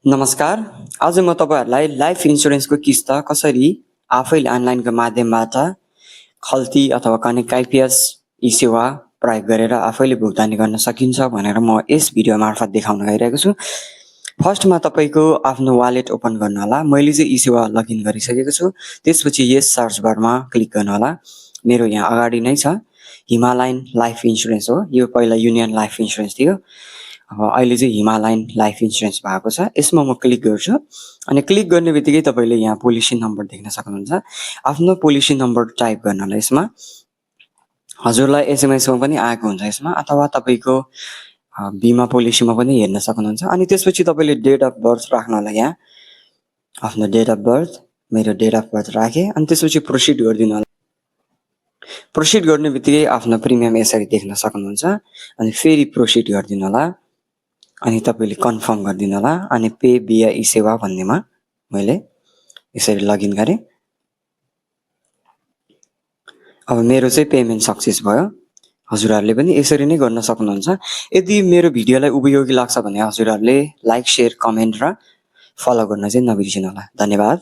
नमस्कार। आज म तपाईँहरूलाई लाइफ इन्सुरेन्सको किस्ता कसरी आफैले अनलाइनको माध्यमबाट खल्ती अथवा कनेक्ट आइपिएस ई सेवा प्रयोग गरेर आफैले भुक्तानी गर्न सकिन्छ भनेर म यस भिडियो मार्फत देखाउन गइरहेको छु। फर्स्टमा तपाईँको आफ्नो वालेट ओपन गर्नु होला। मैले चाहिँ ई सेवा लगइन गरिसकेको छु। त्यसपछि यस सर्च बारमा क्लिक गर्नु होला। मेरो यहाँ अगाडि नै छ हिमालयन लाइफ इन्सुरेन्स हो। यो पहिला युनियन लाइफ इन्सुरेन्स थियो। अब अहिले चाहिँ हिमालयन लाइफ इन्सुरेन्स भएको छ। यसमा म क्लिक गर्छु अनि क्लिक गर्ने बित्तिकै तपाईँले यहाँ पोलिसी नम्बर देख्न सक्नुहुन्छ। आफ्नो पोलिसी नम्बर टाइप गर्न होला यसमा। हजुरलाई एसएमएसमा पनि आएको हुन्छ यसमा, अथवा तपाईँको बिमा पोलिसीमा पनि हेर्न सक्नुहुन्छ। अनि त्यसपछि तपाईँले डेट अफ बर्थ राख्नु होला। यहाँ आफ्नो डेट अफ बर्थ, मेरो डेट अफ बर्थ राखेँ अनि त्यसपछि प्रोसिड गरिदिनु होला। प्रोसिड गर्ने बित्तिकै आफ्नो प्रिमियम यसरी देख्न सक्नुहुन्छ अनि फेरि प्रोसिड गरिदिनु होला अनि तपाईँले कन्फर्म गरिदिनु होला अनि पे बिया ई सेवा भन्नेमा मैले यसरी लगइन गरेँ। अब मेरो चाहिँ पेमेन्ट सक्सेस भयो। हजुरहरूले पनि यसरी नै गर्न सक्नुहुन्छ। यदि मेरो भिडियोलाई उपयोगी लाग्छ भने हजुरहरूले लाइक, शेयर, कमेन्ट र फलो गर्न चाहिँ नबिर्सिनु होला। धन्यवाद।